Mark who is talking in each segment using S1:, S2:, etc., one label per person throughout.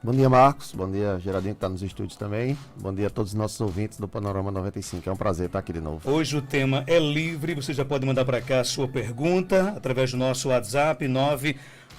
S1: Bom dia, Marcos. Bom dia, Geraldinho, que está nos estúdios também. Bom dia a todos os nossos ouvintes do Panorama 95. É um prazer estar aqui de novo.
S2: Hoje o tema é livre. Você já pode mandar para cá a sua pergunta através do nosso WhatsApp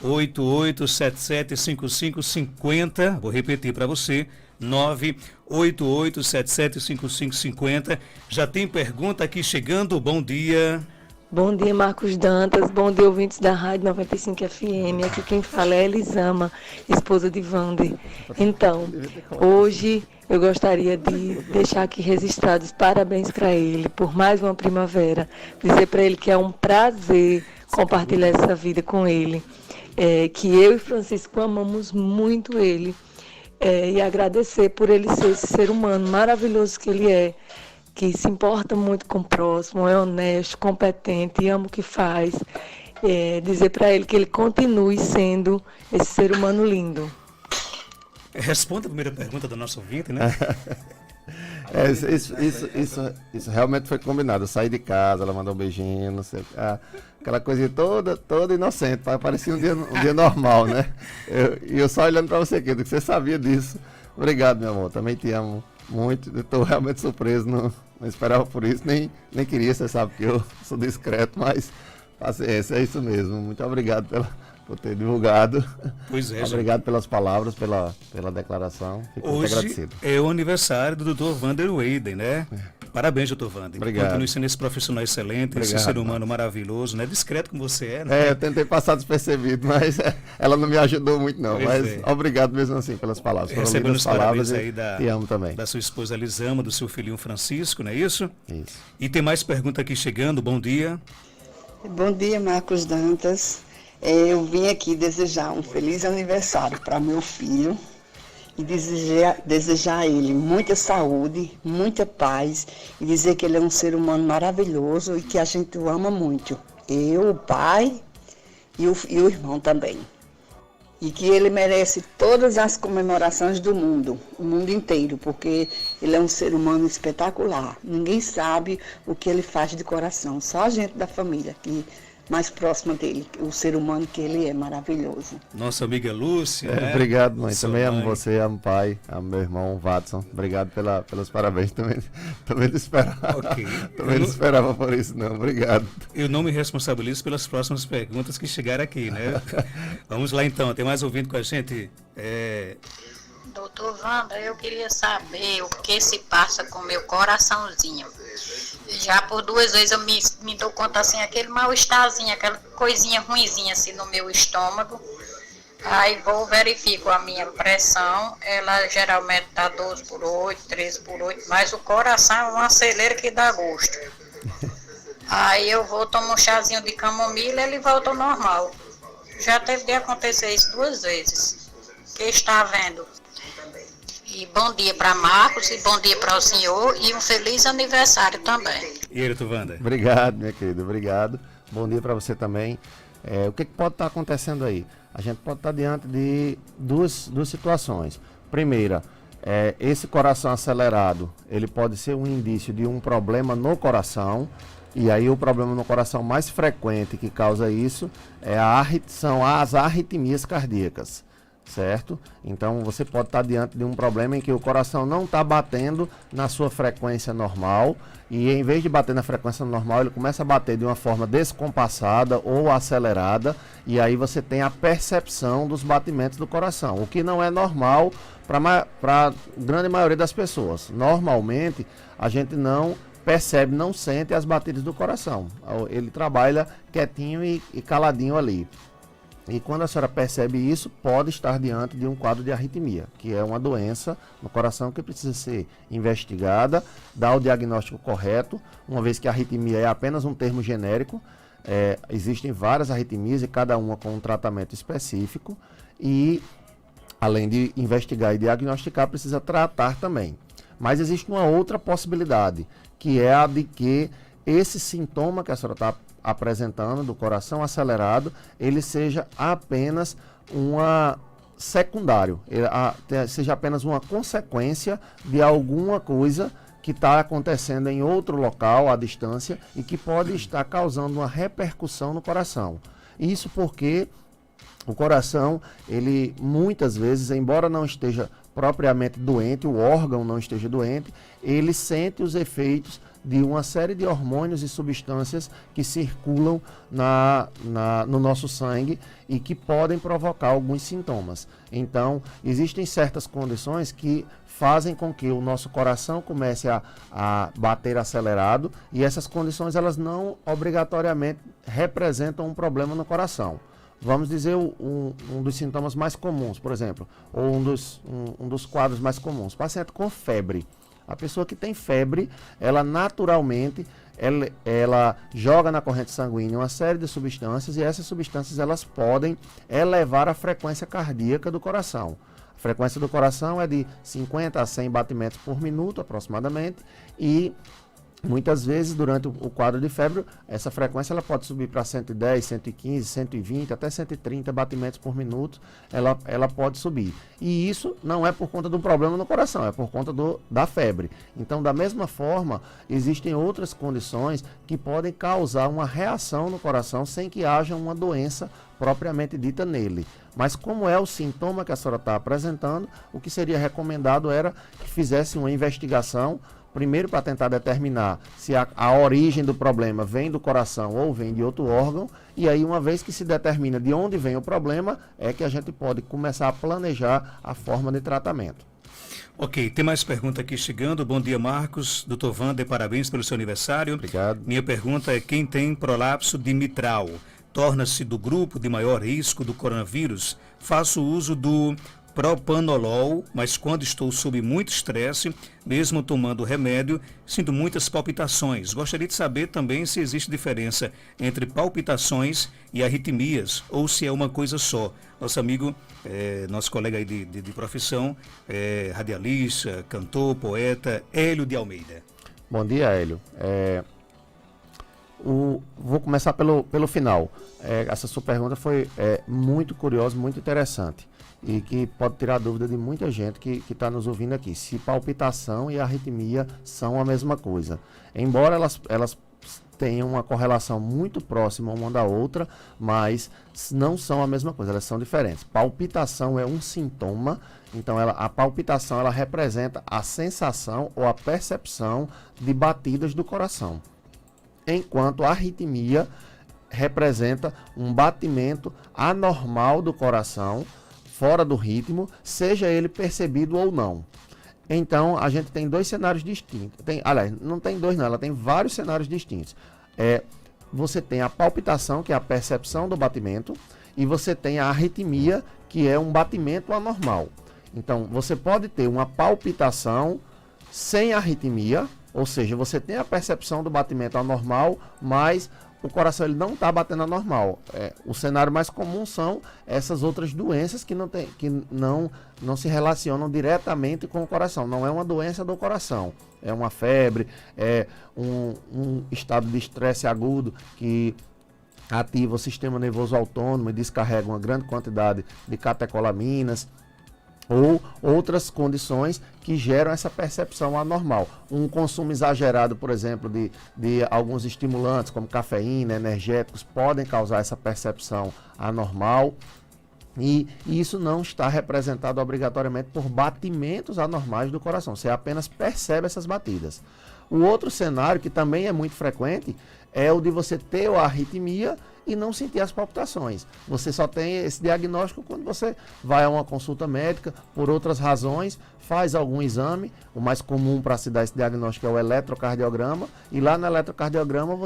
S2: 988775550. Vou repetir para você. 988775550. Já tem pergunta aqui chegando. Bom dia.
S3: Bom dia, Marcos Dantas. Bom dia, ouvintes da Rádio 95 FM. Aqui quem fala é Elisama, esposa de Wander. Então, hoje eu gostaria de deixar aqui registrados parabéns para ele por mais uma primavera. Dizer para ele que é um prazer compartilhar essa vida com ele. Que eu e Francisco amamos muito ele. E agradecer por ele ser esse ser humano maravilhoso que ele é. Que se importa muito com o próximo, é honesto, competente, ama o que faz. Dizer para ele que ele continue sendo esse ser humano lindo.
S2: Responda a primeira pergunta do nosso ouvinte, né?
S1: Isso realmente foi combinado. Eu saí de casa, ela mandou um beijinho, não sei, aquela coisinha toda inocente, parecia um dia normal, né? Eu só olhando para você aqui, que você sabia disso. Obrigado, meu amor, também te amo muito. Eu estou realmente surpreso, não esperava por isso, nem queria, você sabe que eu sou discreto, mas paciência, é isso mesmo. Muito obrigado por ter divulgado.
S2: Pois é,
S1: obrigado pelas palavras, pela declaração. Fico muito agradecido.
S2: É o aniversário do Dr. Wander Weyden, né? Parabéns, Dr. Wander.
S1: Obrigado.
S2: Continue sendo esse profissional excelente, obrigado, esse ser humano maravilhoso, né? Discreto como você é, né?
S1: Eu tentei passar despercebido, mas ela não me ajudou muito, não. Obrigado mesmo assim pelas palavras.
S2: Recebendo os parabéns aí
S1: te amo também.
S2: Da sua esposa Elisama, do seu filhinho Francisco, não é isso?
S1: Isso.
S2: E tem mais pergunta aqui chegando. Bom dia.
S4: Bom dia, Marcos Dantas. Eu vim aqui desejar um feliz aniversário para meu filho e desejar a ele muita saúde, muita paz e dizer que ele é um ser humano maravilhoso e que a gente o ama muito. Eu, o pai e o irmão também. E que ele merece todas as comemorações do mundo, o mundo inteiro, porque ele é um ser humano espetacular. Ninguém sabe o que ele faz de coração, só a gente da família que mais próxima dele, o ser humano que ele é maravilhoso.
S2: Nossa amiga Lúcia.
S1: Obrigado, mãe. Também amo você, amo o pai, amo meu irmão, Watson. Obrigado pelos parabéns. Também não esperava.
S2: Okay.
S1: Também não esperava por isso, não. Obrigado.
S2: Eu não me responsabilizo pelas próximas perguntas que chegaram aqui, né? Vamos lá então, tem mais ouvindo com a gente?
S5: Doutor Wander, eu queria saber o que se passa com o meu coraçãozinho. Já por 2 vezes eu me dou conta assim, aquele mal-estarzinho, aquela coisinha ruinzinha assim no meu estômago. Aí verifico a minha pressão, ela geralmente está 12/8, 13/8, mas o coração é uma celeira que dá gosto. Aí eu tomo um chazinho de camomila e ele volta ao normal. Já teve de acontecer isso 2 vezes. Que está vendo? E bom dia para Marcos, e bom dia para o senhor, e um feliz aniversário também.
S2: E ele, Wander?
S1: Obrigado, minha querida, obrigado. Bom dia para você também. O que pode estar acontecendo aí? A gente pode estar diante de duas situações. Primeira, esse coração acelerado, ele pode ser um indício de um problema no coração, e aí o problema no coração mais frequente que causa isso são as arritmias cardíacas. Certo? Então você pode estar diante de um problema em que o coração não está batendo na sua frequência normal e em vez de bater na frequência normal, ele começa a bater de uma forma descompassada ou acelerada e aí você tem a percepção dos batimentos do coração, o que não é normal para a grande maioria das pessoas. Normalmente a gente não percebe, não sente as batidas do coração, ele trabalha quietinho e caladinho ali. E quando a senhora percebe isso, pode estar diante de um quadro de arritmia, que é uma doença no coração que precisa ser investigada, dar o diagnóstico correto, uma vez que a arritmia é apenas um termo genérico, existem várias arritmias e cada uma com um tratamento específico e, além de investigar e diagnosticar, precisa tratar também. Mas existe uma outra possibilidade, que é a de que esse sintoma que a senhora está apresentando do coração acelerado, ele seja apenas secundário, seja apenas uma consequência de alguma coisa que está acontecendo em outro local, à distância, e que pode estar causando uma repercussão no coração. Isso porque O coração, ele muitas vezes, embora não esteja propriamente doente, o órgão não esteja doente, ele sente os efeitos de uma série de hormônios e substâncias que circulam no nosso sangue e que podem provocar alguns sintomas. Então, existem certas condições que fazem com que o nosso coração comece a bater acelerado, e essas condições elas não obrigatoriamente representam um problema no coração. Vamos dizer um dos sintomas mais comuns, por exemplo, ou um dos quadros mais comuns, paciente com febre. A pessoa que tem febre, ela naturalmente, ela joga na corrente sanguínea uma série de substâncias, e essas substâncias elas podem elevar a frequência cardíaca do coração. A frequência do coração é de 50 a 100 batimentos por minuto aproximadamente, e muitas vezes, durante o quadro de febre, essa frequência ela pode subir para 110, 115, 120, até 130 batimentos por minuto, ela pode subir. E isso não é por conta do problema no coração, é por conta da febre. Então, da mesma forma, existem outras condições que podem causar uma reação no coração sem que haja uma doença propriamente dita nele. Mas como é o sintoma que a senhora está apresentando, o que seria recomendado era que fizesse uma investigação, primeiro para tentar determinar se a origem do problema vem do coração ou vem de outro órgão, e aí uma vez que se determina de onde vem o problema, é que a gente pode começar a planejar a forma de tratamento.
S2: Ok, tem mais pergunta aqui chegando. Bom dia, Marcos. Dr. Wander, parabéns pelo seu aniversário.
S1: Obrigado.
S2: Minha pergunta é: quem tem prolapso de mitral torna-se do grupo de maior risco do coronavírus? Faço uso do propanolol, mas quando estou sob muito estresse, mesmo tomando remédio, sinto muitas palpitações. Gostaria de saber também se existe diferença entre palpitações e arritmias, ou se é uma coisa só. Nosso amigo, nosso colega aí de profissão, radialista, cantor, poeta, Hélio de Almeida.
S1: Bom dia, Hélio. Vou começar pelo final. Essa sua pergunta foi muito curiosa, muito interessante, e que pode tirar dúvida de muita gente que está nos ouvindo aqui, se palpitação e arritmia são a mesma coisa. Embora elas tenham uma correlação muito próxima uma da outra, mas não são a mesma coisa, elas são diferentes. Palpitação é um sintoma, então a palpitação ela representa a sensação ou a percepção de batidas do coração, enquanto a arritmia representa um batimento anormal do coração, fora do ritmo, seja ele percebido ou não. Então, a gente tem dois cenários distintos. Aliás, não tem dois não, ela tem vários cenários distintos. Você tem a palpitação, que é a percepção do batimento, e você tem a arritmia, que é um batimento anormal. Então, você pode ter uma palpitação sem arritmia, ou seja, você tem a percepção do batimento anormal, mas o coração ele não está batendo anormal. O cenário mais comum são essas outras doenças que não se relacionam diretamente com o coração. Não é uma doença do coração. É uma febre, é um estado de estresse agudo que ativa o sistema nervoso autônomo e descarrega uma grande quantidade de catecolaminas, ou outras condições que geram essa percepção anormal. Um consumo exagerado, por exemplo, de alguns estimulantes, como cafeína, energéticos, podem causar essa percepção anormal. E isso não está representado obrigatoriamente por batimentos anormais do coração. Você apenas percebe essas batidas. O outro cenário, que também é muito frequente, é o de você ter a arritmia e não sentir as palpitações. Você só tem esse diagnóstico quando você vai a uma consulta médica, por outras razões, faz algum exame. O mais comum para se dar esse diagnóstico é o eletrocardiograma, e lá no eletrocardiograma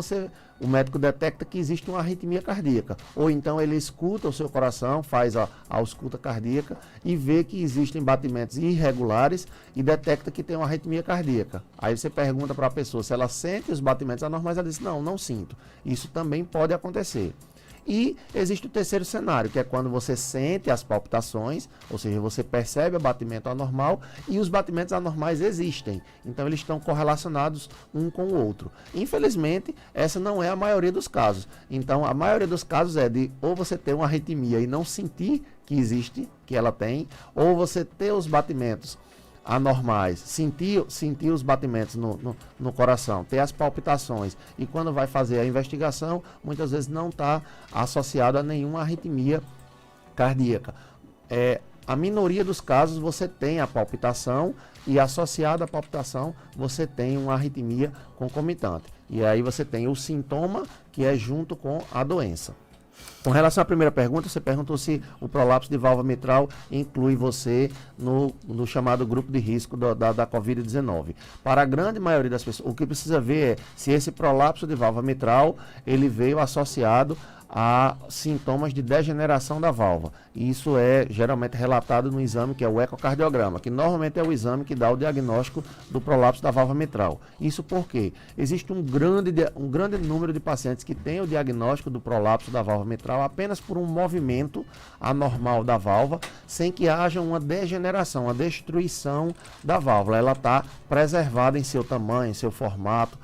S1: o médico detecta que existe uma arritmia cardíaca. Ou então ele escuta o seu coração, faz a ausculta cardíaca e vê que existem batimentos irregulares e detecta que tem uma arritmia cardíaca. Aí você pergunta para a pessoa se ela sente os batimentos anormais, ela diz: não sinto. Isso também pode acontecer. E existe o terceiro cenário, que é quando você sente as palpitações, ou seja, você percebe o batimento anormal e os batimentos anormais existem. Então eles estão correlacionados um com o outro. Infelizmente, essa não é a maioria dos casos. Então a maioria dos casos é de ou você ter uma arritmia e não sentir que existe, que ela tem, ou você ter os batimentos anormais, sentir os batimentos no coração, ter as palpitações, e quando vai fazer a investigação, muitas vezes não está associado a nenhuma arritmia cardíaca. A minoria dos casos você tem a palpitação e associada à palpitação você tem uma arritmia concomitante. E aí você tem o sintoma que é junto com a doença. Com relação à primeira pergunta, você perguntou se o prolapso de válvula mitral inclui você no chamado grupo de risco da Covid-19. Para a grande maioria das pessoas, o que precisa ver é se esse prolapso de válvula mitral ele veio associado a sintomas de degeneração da válvula. Isso é geralmente relatado no exame que é o ecocardiograma, que normalmente é o exame que dá o diagnóstico do prolapso da válvula mitral. Isso porque existe um grande número de pacientes que têm o diagnóstico do prolapso da válvula mitral apenas por um movimento anormal da válvula, sem que haja uma degeneração, uma destruição da válvula. Ela está preservada em seu tamanho, em seu formato,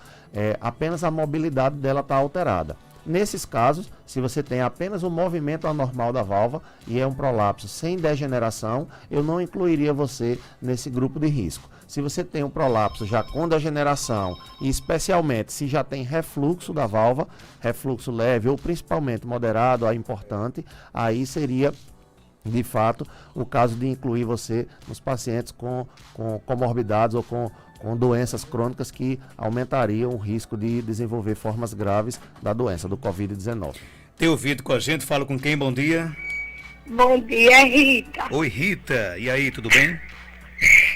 S1: apenas a mobilidade dela está alterada. Nesses casos, se você tem apenas um movimento anormal da válvula e é um prolapso sem degeneração, eu não incluiria você nesse grupo de risco. Se você tem um prolapso já com degeneração e especialmente se já tem refluxo da válvula, refluxo leve ou principalmente moderado a importante, aí seria de fato o caso de incluir você nos pacientes com comorbidades ou com doenças crônicas que aumentariam o risco de desenvolver formas graves da doença, do Covid-19.
S2: Tem ouvido com a gente? Falo com quem? Bom dia.
S6: Bom dia, Rita.
S2: Oi, Rita. E aí, tudo bem?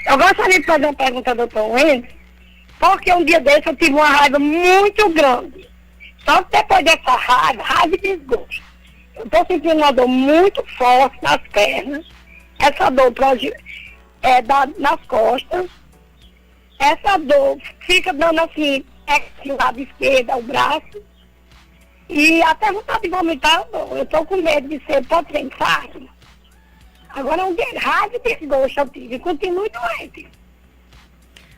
S6: Eu gostaria de fazer uma pergunta ao doutor Wendy, porque um dia desse eu tive uma raiva muito grande. Só que depois dessa raiva e desgosto. Eu estou sentindo uma dor muito forte nas pernas, essa dor nas costas, essa dor fica dando assim, do lado esquerdo, o braço, e até vontade de vomitar, eu estou com medo de ser potenciário. Agora um raiva e desgosto eu tive, continue doente.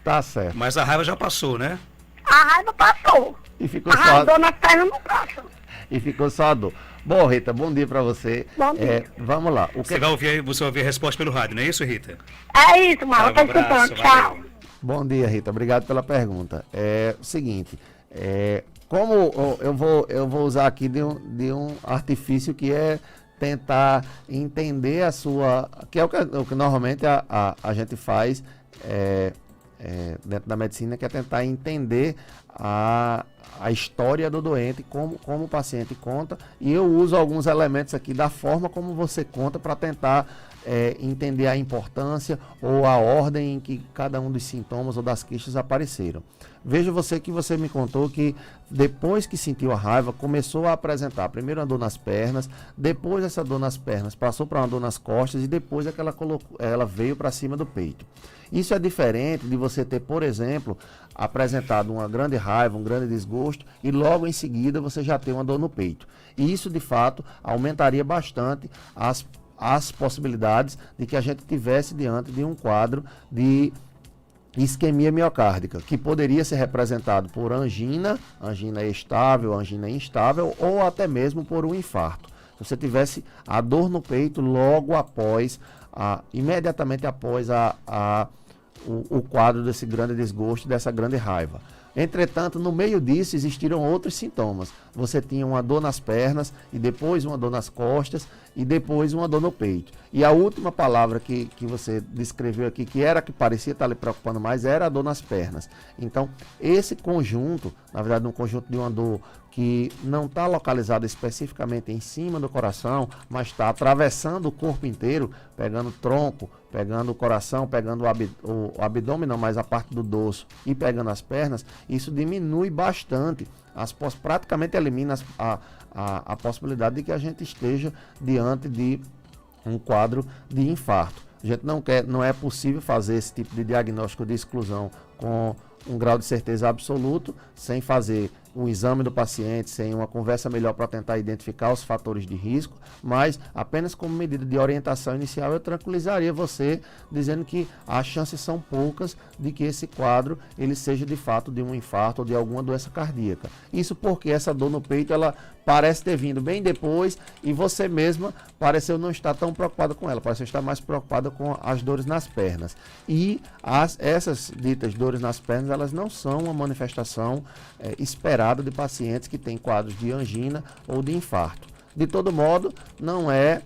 S1: Tá certo.
S2: Mas a raiva já passou, né?
S6: A raiva passou.
S1: E ficou
S6: a dor nas pernas não passa.
S1: E ficou só a dor. Bom, Rita, bom dia para você.
S6: Bom dia.
S1: Vamos lá.
S2: Você vai ouvir a resposta pelo rádio, não é isso, Rita?
S6: É isso, Marcos.
S2: Um abraço,
S6: Tchau.
S1: Bom dia, Rita. Obrigado pela pergunta. É o seguinte, como eu vou usar aqui de um artifício que é tentar entender a sua... que é o que normalmente a gente faz dentro da medicina, que é tentar entender a história do doente, como o paciente conta, e eu uso alguns elementos aqui da forma como você conta para tentar entender a importância ou a ordem em que cada um dos sintomas ou das queixas apareceram. Veja você que você me contou que depois que sentiu a raiva, começou a apresentar primeiro uma dor nas pernas, depois essa dor nas pernas passou para uma dor nas costas e depois é que ela veio para cima do peito. Isso é diferente de você ter, por exemplo, apresentado uma grande raiva, um grande desgosto e logo em seguida você já tem uma dor no peito. E isso, de fato, aumentaria bastante as possibilidades de que a gente tivesse diante de um quadro de isquemia miocárdica, que poderia ser representado por angina estável, angina instável ou até mesmo por um infarto. Se você tivesse a dor no peito logo após, imediatamente após o quadro desse grande desgosto, dessa grande raiva. Entretanto, no meio disso existiram outros sintomas. Você tinha uma dor nas pernas, e depois uma dor nas costas, e depois uma dor no peito. E a última palavra que você descreveu aqui, que era que parecia estar lhe preocupando mais, era a dor nas pernas. Então, esse conjunto, na verdade, um conjunto de uma dor que não está localizada especificamente em cima do coração, mas está atravessando o corpo inteiro, pegando o tronco, pegando o coração, pegando o abdômen, não, mas a parte do dorso e pegando as pernas, isso diminui bastante, praticamente elimina a possibilidade de que a gente esteja diante de um quadro de infarto. A gente não é possível fazer esse tipo de diagnóstico de exclusão com um grau de certeza absoluto, sem fazer um exame do paciente, sem uma conversa melhor para tentar identificar os fatores de risco, mas apenas como medida de orientação inicial eu tranquilizaria você dizendo que as chances são poucas de que esse quadro ele seja de fato de um infarto ou de alguma doença cardíaca. Isso porque essa dor no peito ela parece ter vindo bem depois e você mesma pareceu não estar tão preocupada com ela, pareceu estar mais preocupada com as dores nas pernas. E essas ditas dores nas pernas, elas não são uma manifestação esperada de pacientes que têm quadros de angina ou de infarto. De todo modo, não é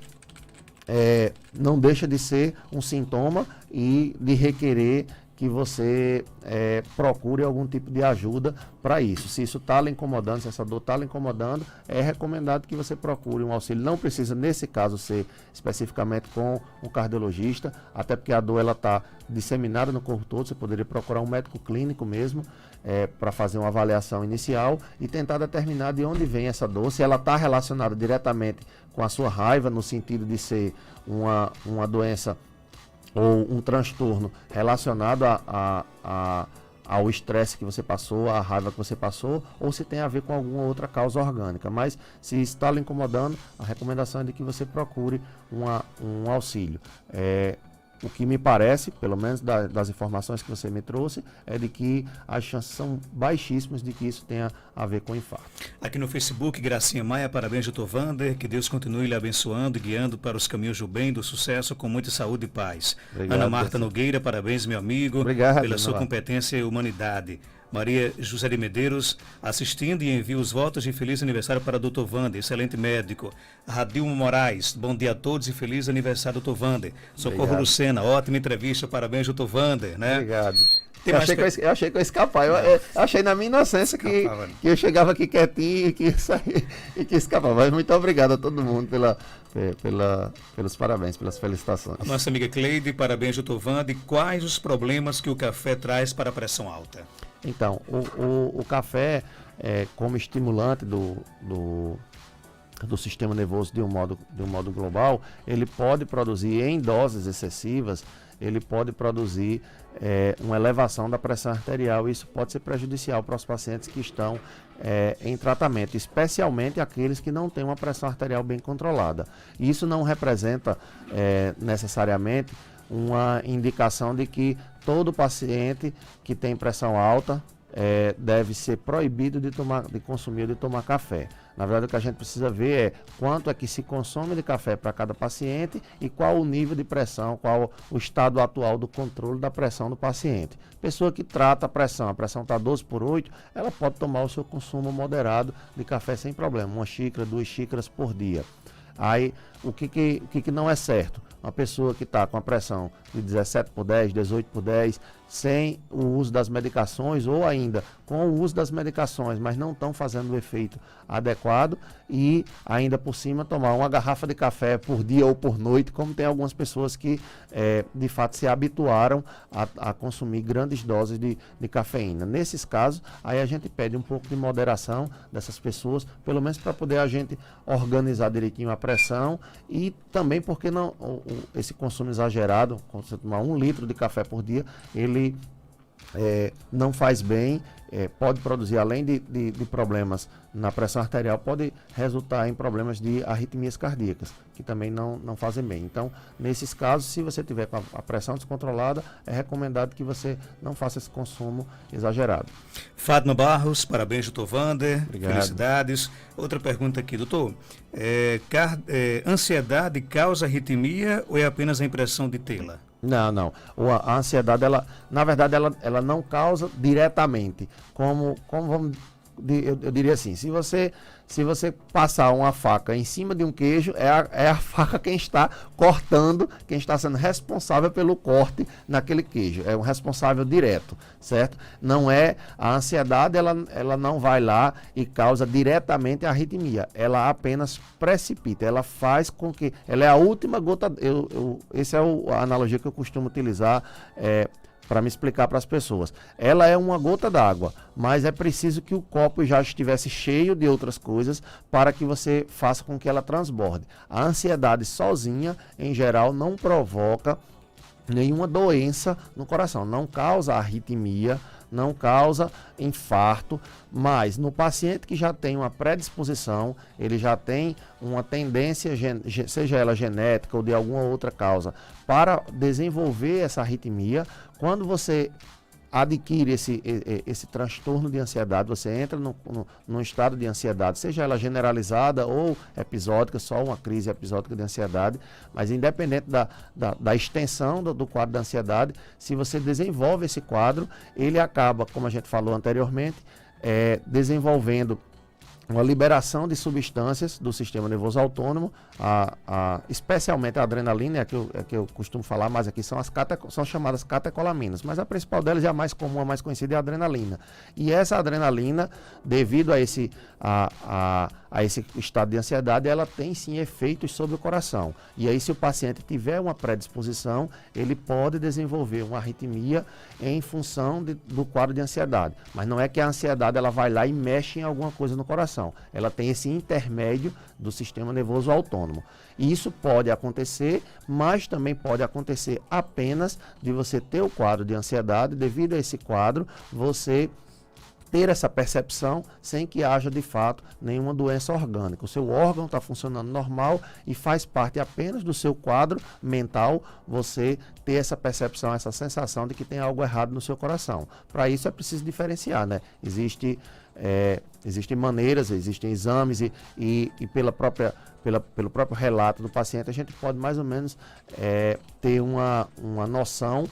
S1: não deixa de ser um sintoma e de requerer que você procure algum tipo de ajuda para isso. Se isso está lhe incomodando, se essa dor está lhe incomodando, é recomendado que você procure um auxílio. Não precisa, nesse caso, ser especificamente com um cardiologista, até porque a dor está disseminada no corpo todo. Você poderia procurar um médico clínico mesmo, para fazer uma avaliação inicial e tentar determinar de onde vem essa dor, se ela está relacionada diretamente com a sua raiva, no sentido de ser uma doença ou um transtorno relacionado ao estresse que você passou, à raiva que você passou, ou se tem a ver com alguma outra causa orgânica. Mas se está lhe incomodando, a recomendação é de que você procure um auxílio. O que me parece, pelo menos das informações que você me trouxe, é de que as chances são baixíssimas de que isso tenha a ver com infarto.
S2: Aqui no Facebook, Gracinha Maia, parabéns, doutor Wander, que Deus continue lhe abençoando e guiando para os caminhos do bem, do sucesso, com muita saúde e paz. Obrigado, Ana Marta Nogueira, parabéns, meu amigo,
S1: obrigado,
S2: pela sua competência e humanidade. Maria José de Medeiros, assistindo e envia os votos de feliz aniversário para Dr. Wander, excelente médico. Radilmo Moraes, bom dia a todos e feliz aniversário, Dr. Wander. Socorro
S1: Obrigado.
S2: Lucena, ótima entrevista, parabéns, Dr. Wander, né?
S1: Obrigado. Eu achei que eu ia escapar. Eu achei na minha inocência que eu chegava aqui quietinho e que ia sair e que escapava. Mas muito obrigado a todo mundo pelos parabéns, pelas felicitações.
S2: A nossa amiga Cleide, parabéns, doutor Wander. Quais os problemas que o café traz para a pressão alta?
S1: Então, o café, como estimulante do sistema nervoso de um modo global, ele pode produzir, em doses excessivas, ele pode produzir uma elevação da pressão arterial. Isso pode ser prejudicial para os pacientes que estão em tratamento, especialmente aqueles que não têm uma pressão arterial bem controlada. Isso não representa necessariamente uma indicação de que todo paciente que tem pressão alta deve ser proibido de consumir ou de tomar café. Na verdade, o que a gente precisa ver é quanto é que se consome de café para cada paciente e qual o nível de pressão, qual o estado atual do controle da pressão do paciente. Pessoa que trata a pressão está 12/8, ela pode tomar o seu consumo moderado de café sem problema, 1 xícara, 2 xícaras por dia. Aí, o que não é certo? Uma pessoa que está com a pressão de 17/10, 18/10, sem o uso das medicações ou ainda com o uso das medicações, mas não estão fazendo o efeito adequado e ainda por cima tomar uma garrafa de café por dia ou por noite, como tem algumas pessoas que de fato se habituaram a consumir grandes doses de cafeína. Nesses casos, aí a gente pede um pouco de moderação dessas pessoas, pelo menos para poder a gente organizar direitinho a pressão e também porque não esse consumo exagerado, quando você tomar 1 litro de café por dia, ele não faz bem, pode produzir, além de problemas na pressão arterial, pode resultar em problemas de arritmias cardíacas, que também não fazem bem. Então, nesses casos, se você tiver com a pressão descontrolada, é recomendado que você não faça esse consumo exagerado.
S2: Fátima Barros, parabéns, doutor Wander.
S1: Obrigado.
S2: Felicidades. Outra pergunta aqui, doutor. Ansiedade causa arritmia ou é apenas a impressão de tê-la?
S1: Não. A ansiedade, na verdade, ela não causa diretamente. Eu diria assim, se você passar uma faca em cima de um queijo, é a faca quem está cortando, quem está sendo responsável pelo corte naquele queijo. É um responsável direto, certo? Não é a ansiedade, ela não vai lá e causa diretamente a arritmia. Ela apenas precipita, ela faz com que... Ela é a última gota... Essa é a analogia que eu costumo utilizar para me explicar para as pessoas. Ela é uma gota d'água, mas é preciso que o copo já estivesse cheio de outras coisas para que você faça com que ela transborde. A ansiedade sozinha, em geral, não provoca nenhuma doença no coração, não causa arritmia, não causa infarto, mas no paciente que já tem uma predisposição, ele já tem uma tendência, seja ela genética ou de alguma outra causa, para desenvolver essa arritmia. Quando você adquire esse transtorno de ansiedade, você entra num estado de ansiedade, seja ela generalizada ou episódica, só uma crise episódica de ansiedade, mas independente da extensão do quadro da ansiedade, se você desenvolve esse quadro, ele acaba, como a gente falou anteriormente, desenvolvendo uma liberação de substâncias do sistema nervoso autônomo, especialmente a adrenalina, é que eu costumo falar, mas aqui são chamadas catecolaminas, mas a principal delas é a mais comum, a mais conhecida, é a adrenalina. E essa adrenalina, devido a esse estado de ansiedade, ela tem sim efeitos sobre o coração. E aí, se o paciente tiver uma predisposição, ele pode desenvolver uma arritmia em função do quadro de ansiedade. Mas não é que a ansiedade ela vai lá e mexe em alguma coisa no coração. Ela tem esse intermédio do sistema nervoso autônomo. E isso pode acontecer, mas também pode acontecer apenas de você ter o quadro de ansiedade, devido a esse quadro, você ter essa percepção sem que haja de fato nenhuma doença orgânica. O seu órgão está funcionando normal e faz parte apenas do seu quadro mental você ter essa percepção, essa sensação de que tem algo errado no seu coração. Para isso é preciso diferenciar, né? Existem maneiras, existem exames e pelo próprio relato do paciente a gente pode mais ou menos ter uma noção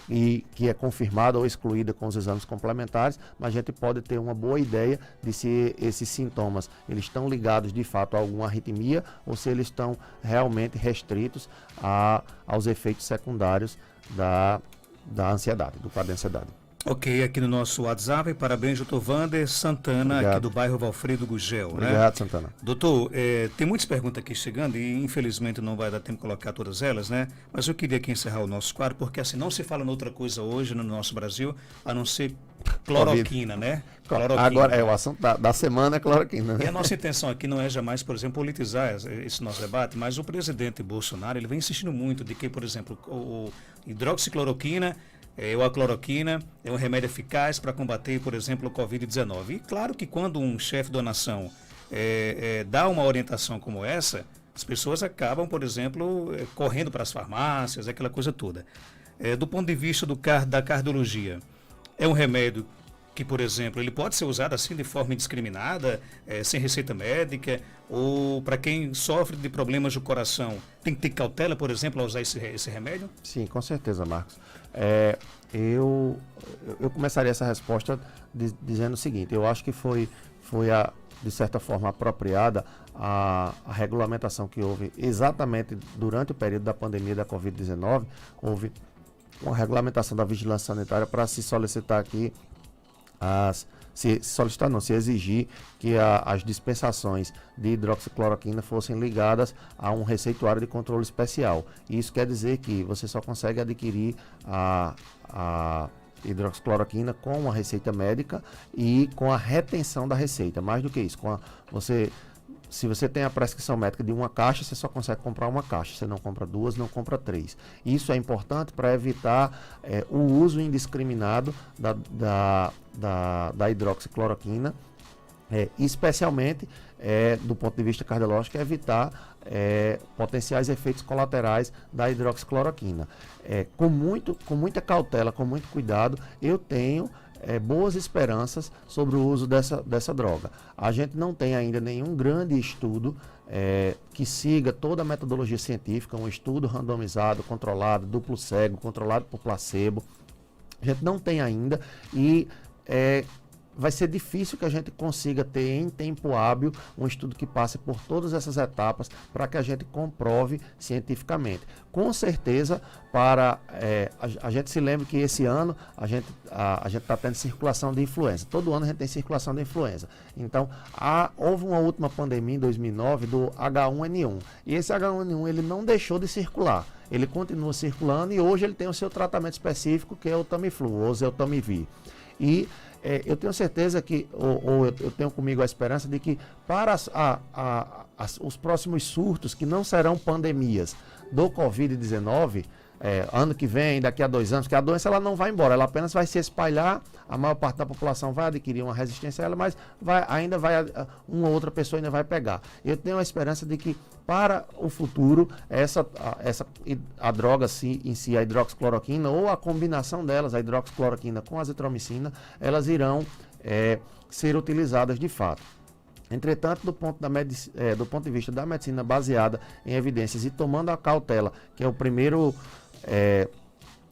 S1: e que é confirmada ou excluída com os exames complementares, mas a gente pode ter uma boa ideia de se esses sintomas eles estão ligados de fato a alguma arritmia ou se eles estão realmente restritos aos efeitos secundários da ansiedade, do quadro de ansiedade.
S2: Ok, aqui no nosso WhatsApp, parabéns, doutor Wander Santana,
S1: Obrigado.
S2: Aqui do bairro Valfredo Gugel.
S1: Obrigado,
S2: né?
S1: Santana.
S2: Doutor, tem muitas perguntas aqui chegando e infelizmente não vai dar tempo de colocar todas elas, né? Mas eu queria aqui encerrar o nosso quadro, porque assim, não se fala em outra coisa hoje no nosso Brasil, a não ser cloroquina, né? Cloroquina.
S1: Agora, o assunto da semana é cloroquina. Né?
S2: E a nossa intenção aqui não é jamais, por exemplo, politizar esse nosso debate, mas o presidente Bolsonaro, ele vem insistindo muito de que, por exemplo, o hidroxicloroquina ou a cloroquina é um remédio eficaz para combater, por exemplo, o Covid-19. E claro que quando um chefe da nação dá uma orientação como essa, as pessoas acabam, por exemplo, correndo para as farmácias, aquela coisa toda. Do ponto de vista da cardiologia, é um remédio que, por exemplo, ele pode ser usado assim de forma indiscriminada, sem receita médica, ou para quem sofre de problemas do coração, tem que ter cautela, por exemplo, ao usar esse remédio?
S1: Sim, com certeza, Marcos. Eu começaria essa resposta dizendo o seguinte: eu acho que foi de certa forma apropriada a regulamentação que houve exatamente durante o período da pandemia da Covid-19. Houve uma regulamentação da vigilância sanitária para se solicitar aqui se exigir que as dispensações de hidroxicloroquina fossem ligadas a um receituário de controle especial. Isso quer dizer que você só consegue adquirir a hidroxicloroquina com uma receita médica e com a retenção da receita. Mais do que isso, se você tem a prescrição médica de uma caixa, você só consegue comprar uma caixa. Você não compra duas, não compra três. Isso é importante para evitar o uso indiscriminado da hidroxicloroquina, especialmente do ponto de vista cardiológico, evitar potenciais efeitos colaterais da hidroxicloroquina. Com muita cautela, com muito cuidado, eu tenho boas esperanças sobre o uso dessa droga. A gente não tem ainda nenhum grande estudo que siga toda a metodologia científica, um estudo randomizado, controlado, duplo cego, controlado por placebo. A gente não tem ainda e vai ser difícil que a gente consiga ter em tempo hábil um estudo que passe por todas essas etapas para que a gente comprove cientificamente. Com certeza, a gente se lembra que esse ano a gente está tendo circulação de influenza. Todo ano a gente tem circulação de influenza. Então, houve uma última pandemia em 2009 do H1N1. E esse H1N1 ele não deixou de circular. Ele continua circulando e hoje ele tem o seu tratamento específico, que é o Tamiflu, ou Zeltamivir. E eu tenho certeza que, eu tenho comigo a esperança de que para os próximos surtos, que não serão pandemias do Covid-19, ano que vem, daqui a 2 anos, que a doença ela não vai embora, ela apenas vai se espalhar, a maior parte da população vai adquirir uma resistência a ela, mas uma outra pessoa ainda vai pegar. Eu tenho a esperança de que para o futuro, a droga em si, a hidroxicloroquina, ou a combinação delas, a hidroxicloroquina com a azitromicina, elas irão ser utilizadas de fato. Entretanto, do ponto de vista da medicina baseada em evidências e tomando a cautela, que é o primeiro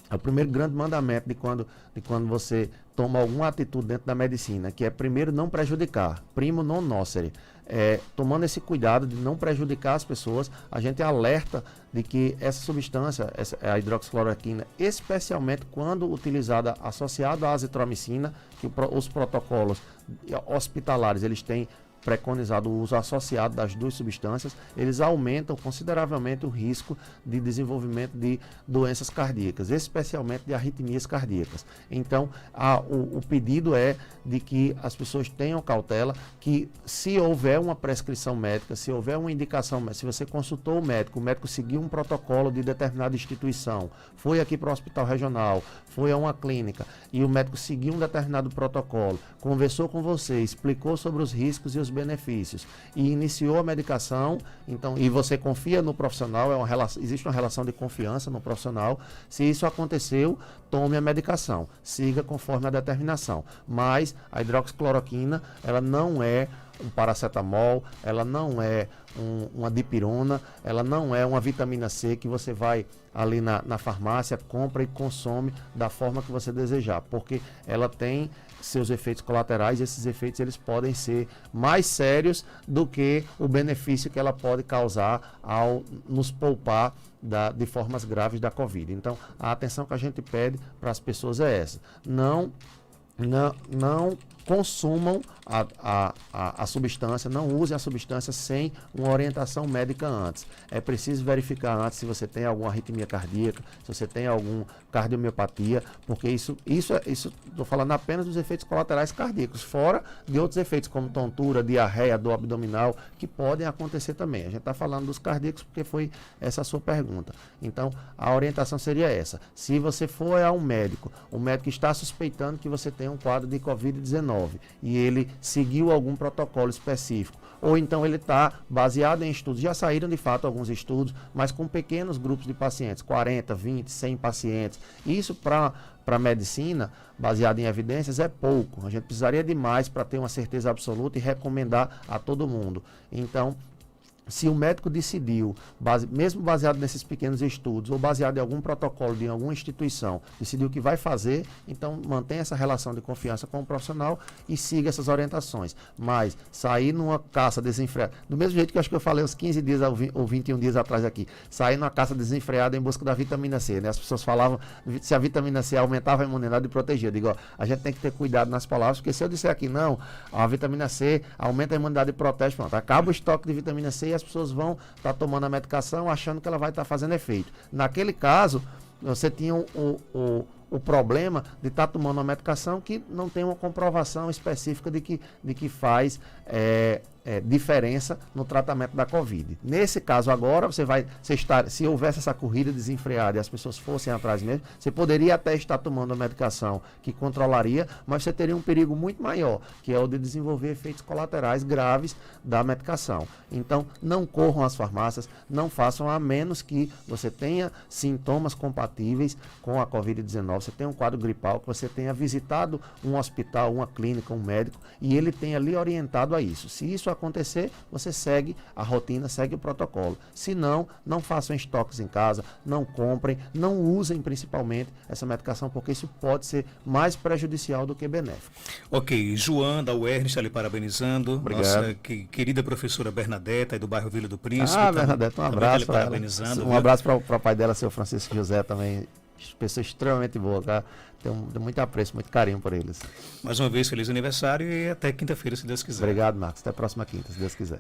S1: É o primeiro grande mandamento de quando você toma alguma atitude dentro da medicina, que é primeiro não prejudicar, primo non nocere. Tomando esse cuidado de não prejudicar as pessoas, a gente alerta de que essa substância, a hidroxicloroquina, especialmente quando utilizada associada à azitromicina, que os protocolos hospitalares eles têm preconizado o uso associado das duas substâncias, eles aumentam consideravelmente o risco de desenvolvimento de doenças cardíacas, especialmente de arritmias cardíacas. Então, o pedido é de que as pessoas tenham cautela, que se houver uma prescrição médica, se houver uma indicação, se você consultou o médico seguiu um protocolo de determinada instituição, foi aqui para o hospital regional, foi a uma clínica, e o médico seguiu um determinado protocolo, conversou com você, explicou sobre os riscos e os benefícios e iniciou a medicação, então, e você confia no profissional, existe uma relação de confiança no profissional. Se isso aconteceu, tome a medicação, siga conforme a determinação. Mas a hidroxicloroquina, ela não é um paracetamol, ela não é uma dipirona, ela não é uma vitamina C que você vai ali na farmácia, compra e consome da forma que você desejar, porque ela tem seus efeitos colaterais, e esses efeitos eles podem ser mais sérios do que o benefício que ela pode causar ao nos poupar de formas graves da Covid. Então, a atenção que a gente pede para as pessoas é essa: não consumam a substância, não usem a substância sem uma orientação médica antes. É preciso verificar antes se você tem alguma arritmia cardíaca, se você tem alguma cardiomiopatia, porque isso estou falando apenas dos efeitos colaterais cardíacos, fora de outros efeitos como tontura, diarreia, dor abdominal, que podem acontecer também. A gente está falando dos cardíacos porque foi essa a sua pergunta. Então, a orientação seria essa: se você for ao médico, o médico está suspeitando que você tem um quadro de Covid-19 e ele seguiu algum protocolo específico, ou então ele está baseado em estudos, já saíram de fato alguns estudos, mas com pequenos grupos de pacientes, 40, 20, 100 pacientes. Isso para a medicina, baseado em evidências, é pouco. A gente precisaria de mais para ter uma certeza absoluta e recomendar a todo mundo. Então, se o médico decidiu, mesmo baseado nesses pequenos estudos, ou baseado em algum protocolo de alguma instituição, decidiu que vai fazer, então mantenha essa relação de confiança com o profissional e siga essas orientações. Mas sair numa caça desenfreada, do mesmo jeito que eu acho que eu falei uns 15 dias ou 21 dias atrás aqui, sair numa caça desenfreada em busca da vitamina C, né? As pessoas falavam se a vitamina C aumentava a imunidade e protegia. Eu digo, ó, a gente tem que ter cuidado nas palavras, porque se eu disser aqui, não, a vitamina C aumenta a imunidade e protege, pronto, acaba o estoque de vitamina C e as pessoas vão estar tomando a medicação achando que ela vai estar fazendo efeito. Naquele caso, você tinha o problema de estar tomando uma medicação que não tem uma comprovação específica de que faz diferença no tratamento da Covid. Nesse caso agora, se houvesse essa corrida desenfreada e as pessoas fossem atrás mesmo, você poderia até estar tomando a medicação que controlaria, mas você teria um perigo muito maior, que é o de desenvolver efeitos colaterais graves da medicação. Então, não corram às farmácias, não façam, a menos que você tenha sintomas compatíveis com a Covid-19, você tenha um quadro gripal, que você tenha visitado um hospital, uma clínica, um médico, e ele tenha lhe orientado a isso. Se isso acontecer, você segue a rotina, segue o protocolo. Se não, não façam estoques em casa, não comprem, não usem principalmente essa medicação, porque isso pode ser mais prejudicial do que benéfico.
S2: Ok, João da UERN está lhe parabenizando.
S1: Obrigado.
S2: Nossa querida professora Bernadette, aí do bairro Vila do Príncipe.
S1: Bernadette, um abraço para ela. Um abraço para o pai dela, seu Francisco José, também, pessoa extremamente boa, cara. Tenho muito apreço, muito carinho por eles.
S2: Mais uma vez, feliz aniversário e até quinta-feira, se Deus quiser.
S1: Obrigado, Marcos. Até a próxima quinta, se Deus quiser.